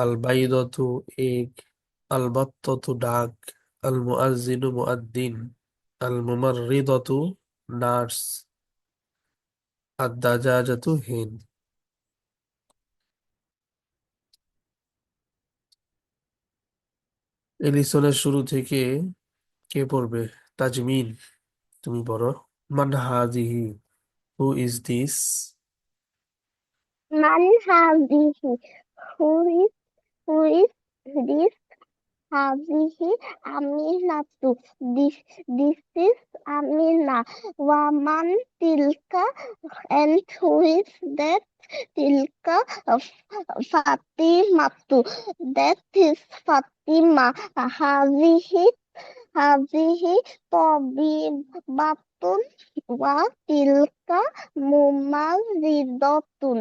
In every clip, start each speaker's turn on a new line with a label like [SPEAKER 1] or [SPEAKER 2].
[SPEAKER 1] আল বাইদতু egg, আল বাত্তাতু ডাক, আল মুআজ্জিনু মুআদ্দিন, আল মুমাররিদাতু nurse, আদ দাজাজাতু হেন। এই লিসনের শুরু থেকে কে পড়বে? তাজমিন, তুমি পড়ো। মান হাযিহি, who is this?
[SPEAKER 2] Man hadhihi? Who is this? Hadhihi Aminatu. This is Amina. Waman tilka, and who is that? Tilka Fatimatu. That is Fatima. Hadhihi Tabibatun wa tilka Mumarridatun.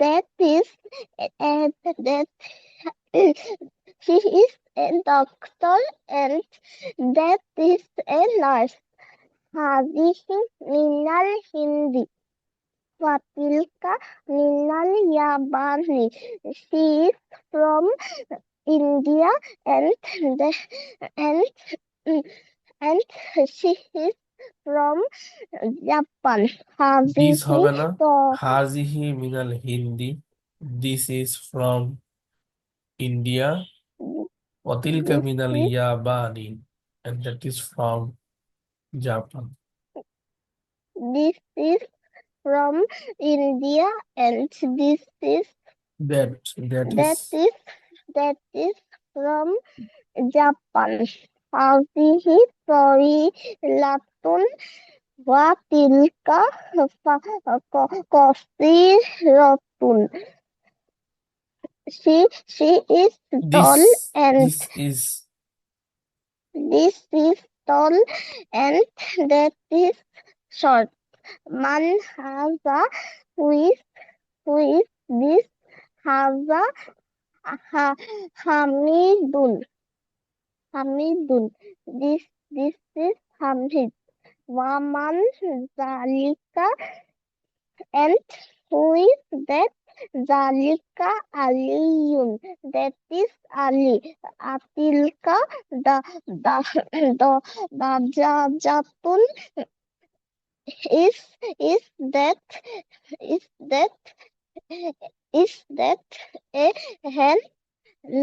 [SPEAKER 2] That is, that she is a doctor, and that is a nurse. هذه من الهند وتلك من اليابان. She is from India, and the, and and she is from Japan.
[SPEAKER 1] This
[SPEAKER 2] هذه
[SPEAKER 1] হবে না, হাজিহি মিনাল হিন্দি, this is from India, অতিলকা
[SPEAKER 2] this
[SPEAKER 1] মিনাল
[SPEAKER 2] is
[SPEAKER 1] ইয়াবানি, and that is from Japan.
[SPEAKER 2] this is from India, and this is
[SPEAKER 1] that that is
[SPEAKER 2] that is that is from Japan. هذه طويلة وتلك قصيرة. She is tall,
[SPEAKER 1] this
[SPEAKER 2] and
[SPEAKER 1] this is
[SPEAKER 2] this is tall, and that is short. Man haza, who is this? Haza Hamidun. Hamidun. This is Hamid. Waman Zalika, and who is that? Zalika Aliyun. That is Ali. Atilka the Jatun. Is that is that is that a hen?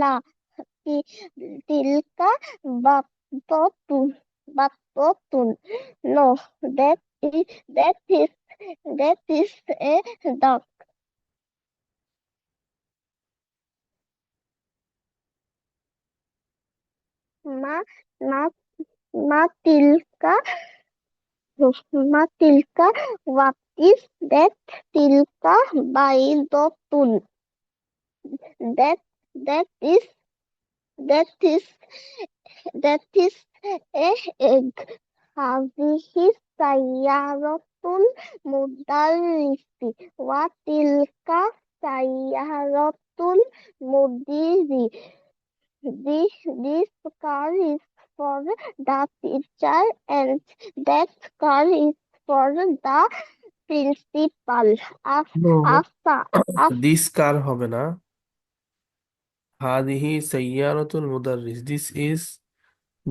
[SPEAKER 2] La tilka batotun. Batotun. No, that is a duck. Ma ma tilka. Tilka. What is that? Tilka baidotun. That that is that is that is a egg. هذه سيارة المدرس وتلك سيارة المدير. This car is for the teacher, and that car is for the principal.
[SPEAKER 1] no,
[SPEAKER 2] After, after
[SPEAKER 1] this car হবে না, হাদিহি সাইয়ারাতুল মুদাররিস, this is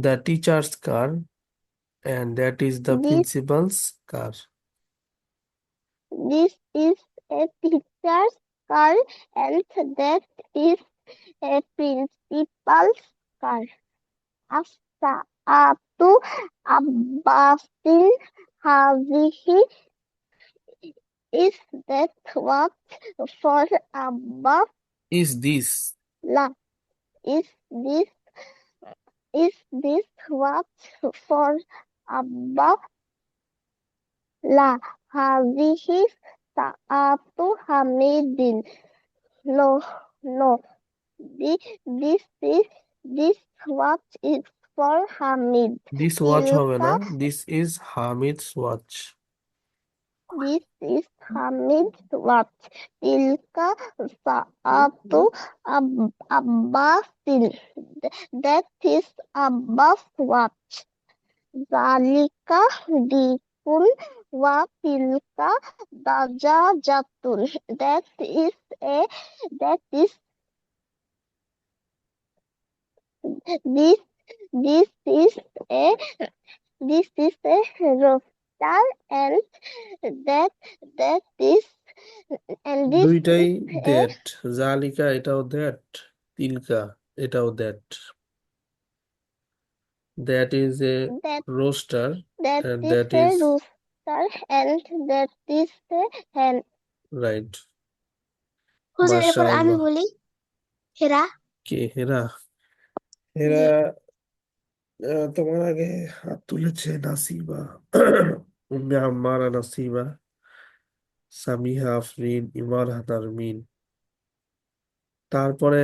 [SPEAKER 1] the teacher's car, and that is the
[SPEAKER 2] this
[SPEAKER 1] principal's car.
[SPEAKER 2] this is a teacher's car, and that is a principal's car. As-sa'atu Abbasin. Hazihi. Is that what for Abbas?
[SPEAKER 1] Is this
[SPEAKER 2] La. Is this what for Abbas? La. Hazihi Sa'atu Hamidin. No, no. This watch is for Hamid.
[SPEAKER 1] this watch হবে
[SPEAKER 2] Tilka.
[SPEAKER 1] না, this is Hamid's watch.
[SPEAKER 2] This is Hamid's watch. Tilka Sa'atu Abbasin. That is Abbas' watch. Zalika Dikun wa Tilka Dajajatun. That is This this is a this is a rooster, and that that is and this
[SPEAKER 1] দুইটাই
[SPEAKER 2] is a
[SPEAKER 1] that, Jalika এটাও that, Tilka এটাও that. That is a
[SPEAKER 2] that
[SPEAKER 1] rooster
[SPEAKER 2] that
[SPEAKER 1] and
[SPEAKER 2] is
[SPEAKER 1] that
[SPEAKER 2] a
[SPEAKER 1] is
[SPEAKER 2] rooster, and that is a hen.
[SPEAKER 1] Right.
[SPEAKER 3] হুজুর এরপর আমি
[SPEAKER 1] মাশাআল্লাহ।
[SPEAKER 3] বলি হেরা।
[SPEAKER 1] কে হেরা? হেরা
[SPEAKER 3] জি।
[SPEAKER 1] তোমার আগে হাত তুলেছে নাসিবা, উম্মে আম্মারা নাসিবা, সামিহা আফরিন, ইমার তারমিন। তারপরে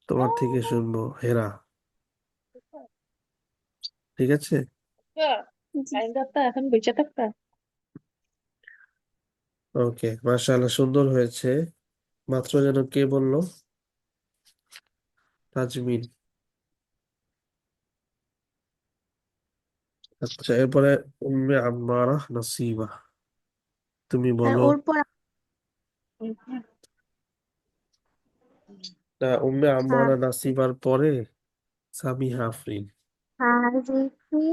[SPEAKER 1] তোমার থেকে শুনবো হেরা। ঠিক আছে?
[SPEAKER 3] জি।
[SPEAKER 4] এখন বেঁচে থাকতা।
[SPEAKER 1] ওকে, মাশাআল্লাহ, সুন্দর হয়েছে। মাত্র যেন কে বললো? তাজমিন। আচ্ছা, এরপরে উম্মে আম্মারা নাসিবা, তুমি
[SPEAKER 3] আর
[SPEAKER 1] বলো।
[SPEAKER 3] ওর পর
[SPEAKER 1] না, উম্মে আম্মারা নাসিবার পরে সামিহা আফরিন।
[SPEAKER 3] হাজিহি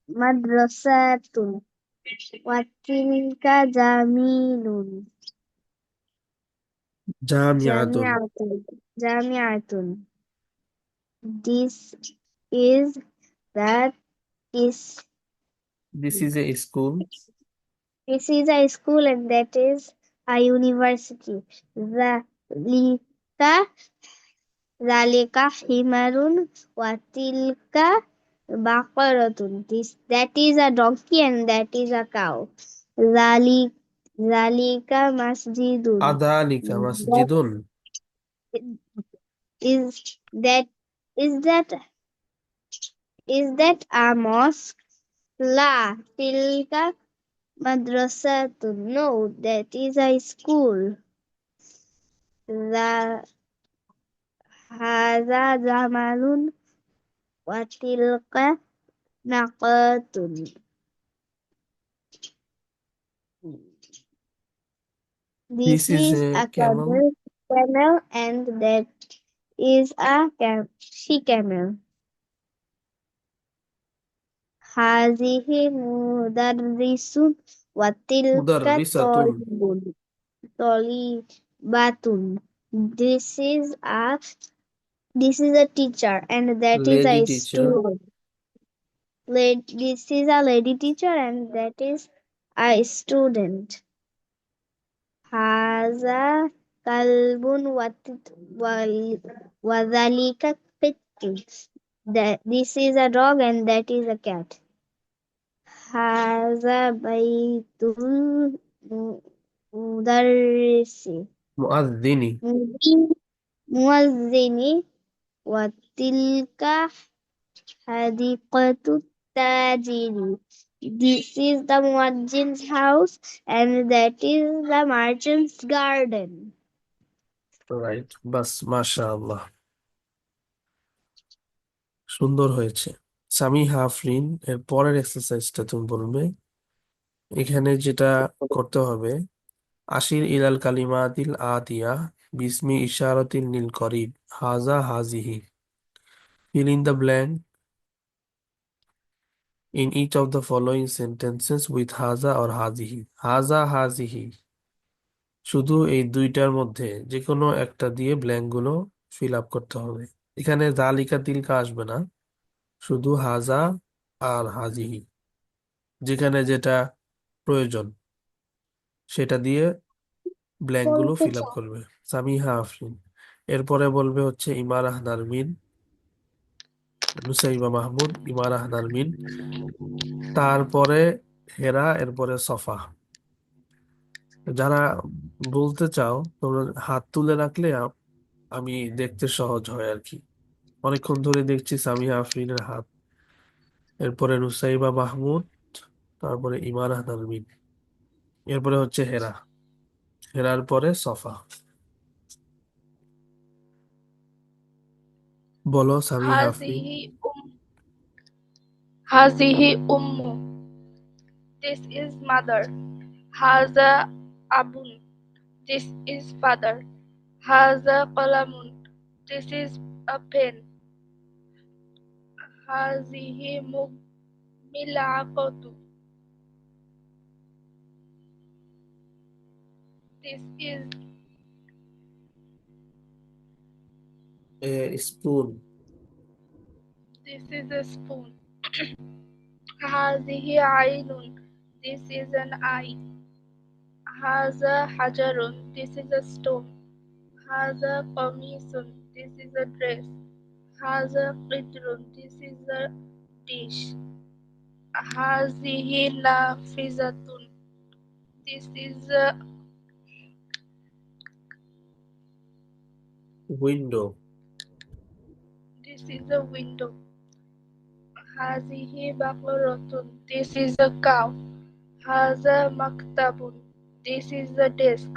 [SPEAKER 3] মাদ্রাসাতুন ওয়াতিলকা জামিনুন
[SPEAKER 1] জামিআতুন।
[SPEAKER 3] জামিআতুন জামিআতুন this is that is
[SPEAKER 1] this is a school.
[SPEAKER 3] this is a school and that is a university. Zalika zalika himarun watilka baqaratun. This that is a donkey and that is a cow. Zalik zalika masjidun.
[SPEAKER 1] আদালিকা
[SPEAKER 3] That
[SPEAKER 1] মসজিদুন।
[SPEAKER 3] is that is that is that a mosque? La tilka madrasatun. No, that is a school. The hadha jamalun wa tilka naqatun.
[SPEAKER 1] This
[SPEAKER 3] This
[SPEAKER 1] is
[SPEAKER 3] is
[SPEAKER 1] A
[SPEAKER 3] a
[SPEAKER 1] Camel.
[SPEAKER 3] camel and that is a she camel. Hazihi mudarrisun wa tilka
[SPEAKER 1] মুদাররিসাতুন।
[SPEAKER 3] talibatun. This is a teacher and that is
[SPEAKER 1] lady
[SPEAKER 3] a
[SPEAKER 1] teacher.
[SPEAKER 3] student. This is a lady teacher and that is a student. Haza kalbun wadhalika kittun. This is a dog and that is a cat. Haza baitul mudarrisi.
[SPEAKER 1] মুআদ্দিনি।
[SPEAKER 3] Muazzini wa tilka hadiqatu tajiri. This is the muadzin's house and that is the merchant's garden.
[SPEAKER 1] Right, বাস, মাশাআল্লাহ, সুন্দর হয়েছে। সামিহা আফরিন, এর পরের এক্সারসাইজটা তুমি বলবে। এখানে যেটা করতে হবে, আশির ইলাল কালিমাতিল আতিয়া বিসমি ইশারাতিন লিল করিব, হাজা হাজিহি। Fill in the blank in each of the following sentences with haza or hazihi. হাজা হাজিহি, শুধু এই দুইটার মধ্যে যে কোনো একটা দিয়ে ব্ল্যাঙ্ক গুলো ফিল আপ করতে হবে। এখানে জালিকা তিলকা আসবে না, শুধু হাজা আর হাজিহি, যেখানে যেটা প্রয়োজন সেটা দিয়ে ব্ল্যাঙ্ক গুলো
[SPEAKER 3] বলতে
[SPEAKER 1] ফিল আপ
[SPEAKER 3] চাও?
[SPEAKER 1] করবে। সামিহা আফরিন, এরপরে বলবে হচ্ছে ইমারাহ নারমিন, নুসাইবা মাহমুদ, ইমারাহ নারমিন, তারপরে হেরা, এরপরে সফা। যারা বলতে চাও তোমরা হাত তুলে রাখলে আমি দেখতে সহজ হয় আর কি। অনেকক্ষণ ধরে দেখছি সামিহা আফরিনের হাত, এরপরে নুসাইবা মাহমুদ, তারপরে ইমারাহ নারমিন, এরপরে হচ্ছে হেরা, হেরার পরে সফা। বলো Samiha Afrin.
[SPEAKER 4] هذه هذه أم. This is mother. هذا أب. This is father. هذا قلم. This is a pen. هذه ملعقة. This is
[SPEAKER 1] a spoon.
[SPEAKER 4] a spoon. هذه عين. This is an eye. هذا حجر. This is a stone. هذا قميص. This is a dress. هذا قدر. This is a dish. هذه نافذة. This is a
[SPEAKER 1] Window.
[SPEAKER 4] window. هذه بقرة. This is a cow. هذا مكتب. This is a desk.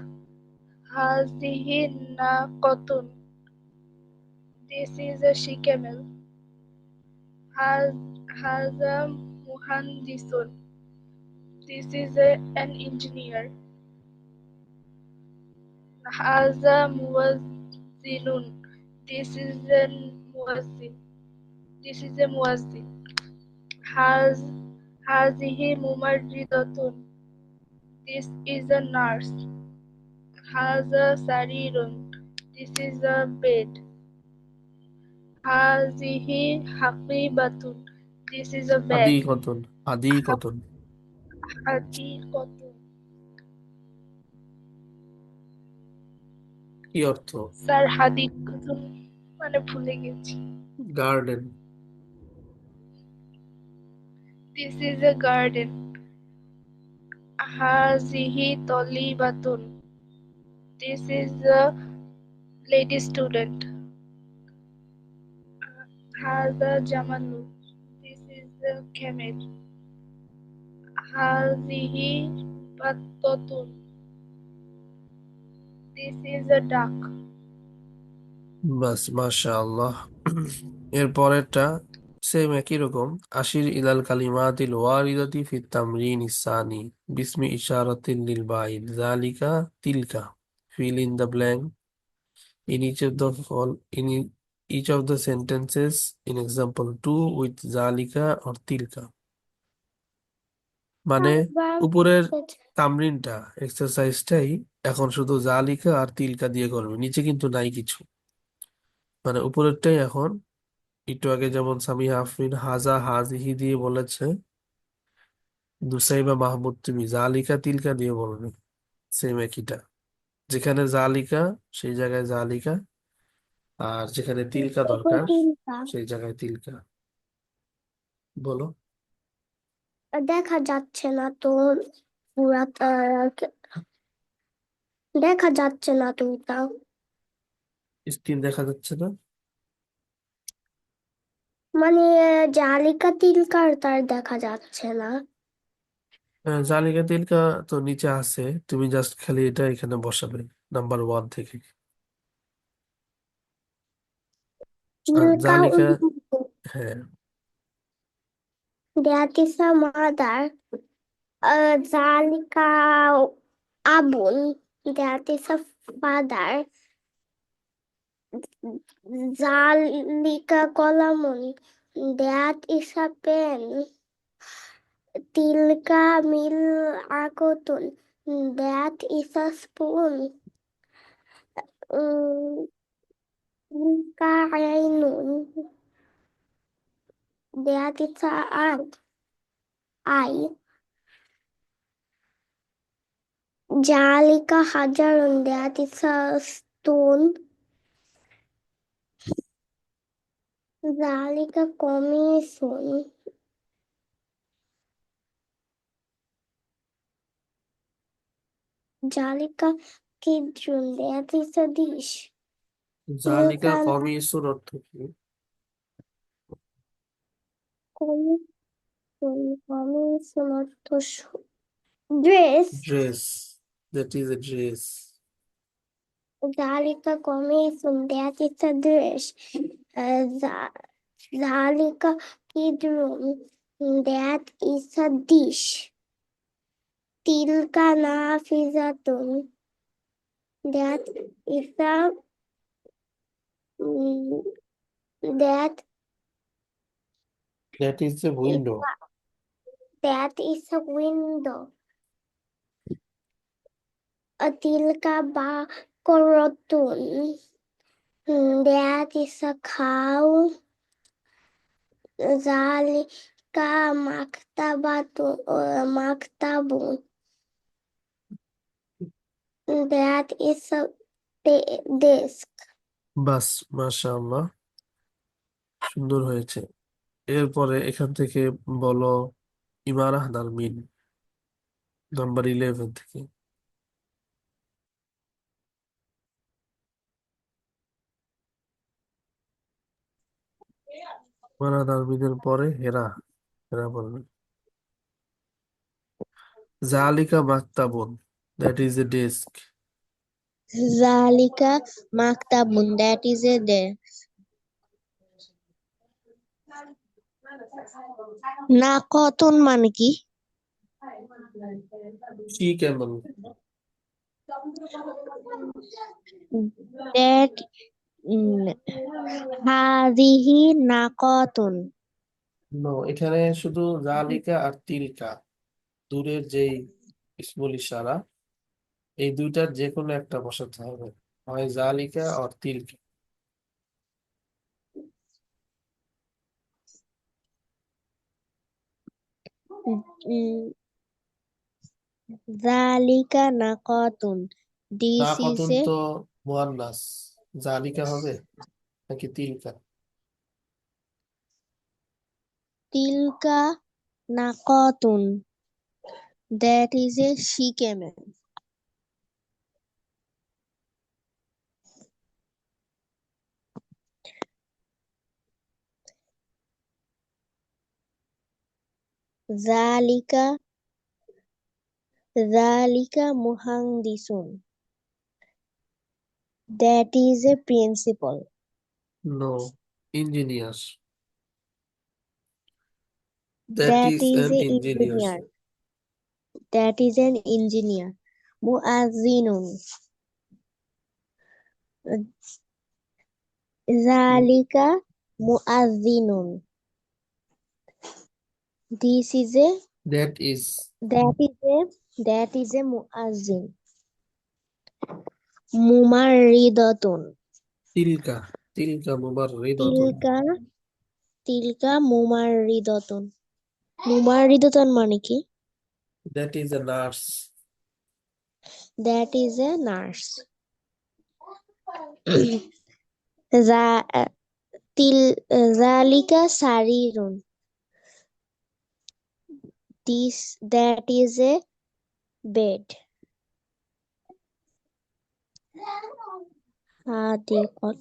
[SPEAKER 4] هذه ناقة. This is a she camel. هذا مهندس. This is an engineer. هذا موزن. This is a موزن. This is a موزن. هذه ممرضة. This is a nurse. هذا سرير. This is a bed. هذه حقيبة. This is a bag.
[SPEAKER 1] حديقة.
[SPEAKER 4] حديقة.
[SPEAKER 1] কি অর্থ?
[SPEAKER 4] Sir হাদিকত মানে ভুলে গেছি।
[SPEAKER 1] Garden.
[SPEAKER 4] This is a garden. هذه طالبة. This is a lady student. هذا جمل. This is a camel. هذه بطة. This is a duck.
[SPEAKER 1] বাস মাশাআল্লাহ। এর পরেরটা same একই রকম। আশির ইলাল কালিমাতিল ওয়ারিদাতি ফিত তামরিন ইসানি বিসমি ইশারাতিন লিল বাইন যালিকা তিলকা fill in the blank in each of the sentences in example 2 with zalika or tilka। মানে উপরের তামরিনটা এক্সারসাইজটাই এখন শুধু জালিকা আর তিলকা দিয়ে করবে, নিচে কিন্তু নাই কিছু। মানে উপরেরটাই এখন একটু আগে যেমন সামিহা আফরিন হাজা হাজিহি দিয়ে বলেছে, দুসাইবা মাহমুদ তুমি জালিকা তিলকা দিয়ে বলবে সেম একইটা। যেখানে জালিকা সেই জায়গায় জালিকা, আর যেখানে তিলকা দরকার সেই জায়গায় তিলকা। বলো।
[SPEAKER 2] দেখা যাচ্ছে না তো পুরাটা, দেখা যাচ্ছে না তো ওটা।
[SPEAKER 1] স্ক্রিন দেখা যাচ্ছে না?
[SPEAKER 2] মানে জালিকা তিলকার তার দেখা যাচ্ছে না।
[SPEAKER 1] জালিকা তিলকা তো নিচে আছে, তুমি জাস্ট খালি এটা এখানে বসাবে নাম্বার 1 থেকে। আর
[SPEAKER 2] তিলকা
[SPEAKER 1] জালিকা, হ্যাঁ
[SPEAKER 2] that is a mother. জালিকা Abul, that is a father. জালিকা কলামুন, that is a pen. Tilka mill আকতুন, that is a spoon. Tilka Ainun, that is a eye. জালিকা হাজারুন, that is a stone. জালিকা কমিসুন, জালিকা কিদ্রুন, that is a dish.
[SPEAKER 1] জালিকা
[SPEAKER 2] তিলকা
[SPEAKER 1] কমিসুর অর্থ কি?
[SPEAKER 2] কমিসুন অর্থ dress.
[SPEAKER 1] Dress, that is A dress.
[SPEAKER 2] জালিকা কমিসুন, that is a dress. জালিকা কিদ্রুন, that is a dish. Tilka নাফিজাতুন, that is a that
[SPEAKER 1] that is a window.
[SPEAKER 2] That is a window. Tilka baqaratun. That is a cow. Zalika maktabun. That is a desk.
[SPEAKER 1] বাস, মাশাআল্লাহ, সুন্দর হয়েছে। এরপরে এখান থেকে বলো ইমারাহ দারমিন, number 11 থেকে। ইমারাহ দারমিনের পরে হেরা, হেরা বলবে জালিকা মাকতাবুন, that is a desk.
[SPEAKER 3] Zalika maktabun. That is a desk. নাকতুন মানে কি?
[SPEAKER 1] She camel.
[SPEAKER 3] That হাদিহি নাকতুন।
[SPEAKER 1] নো, এখানে শুধু জালিকা আর তিলকা, দূরের যেই ইসমুল ইশারা, এই দুইটার যে কোনো একটা বসাতে হবে, হয় জালিকা আর তিলকা।
[SPEAKER 3] জালিকা নাকতুন।
[SPEAKER 1] না
[SPEAKER 3] This is
[SPEAKER 1] কতন
[SPEAKER 3] a
[SPEAKER 1] তো মুয়ান্নাস, জালিকা হবে নাকি তিলকা?
[SPEAKER 3] tilka নাকতুন। That is a she camel. Zalika muhandisun. That is a principal.
[SPEAKER 1] No, engineer. That
[SPEAKER 3] That
[SPEAKER 1] is
[SPEAKER 3] is
[SPEAKER 1] an
[SPEAKER 3] a
[SPEAKER 1] engineer.
[SPEAKER 3] engineer. That is an engineer. Muazzinun. Zalika muazzinun. This is a
[SPEAKER 1] that is
[SPEAKER 3] that is a muazzin. Mumarridatun.
[SPEAKER 1] Tilka, Tilka মুবাররিদাতুন।
[SPEAKER 3] Tilka mumarridatun. Mumarridatun মানে কি?
[SPEAKER 1] That is a nurse.
[SPEAKER 3] That is a nurse. Za- Zalika sarirun. That is a bed. Hadiqat.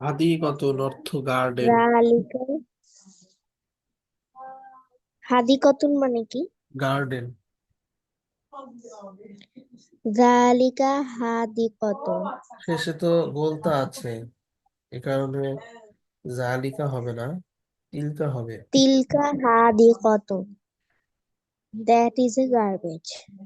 [SPEAKER 1] হাদিকতুন অর্থ garden.
[SPEAKER 3] Zalika হাদিকতুন মানে কি?
[SPEAKER 1] Garden.
[SPEAKER 3] জালিকা হাদিকতুন।
[SPEAKER 1] শেষে তো বলতা আছে, এ কারণে জালিকা হবে না, তিলকা হবে।
[SPEAKER 3] তিলকা হাদিকতুন। That is a garbage.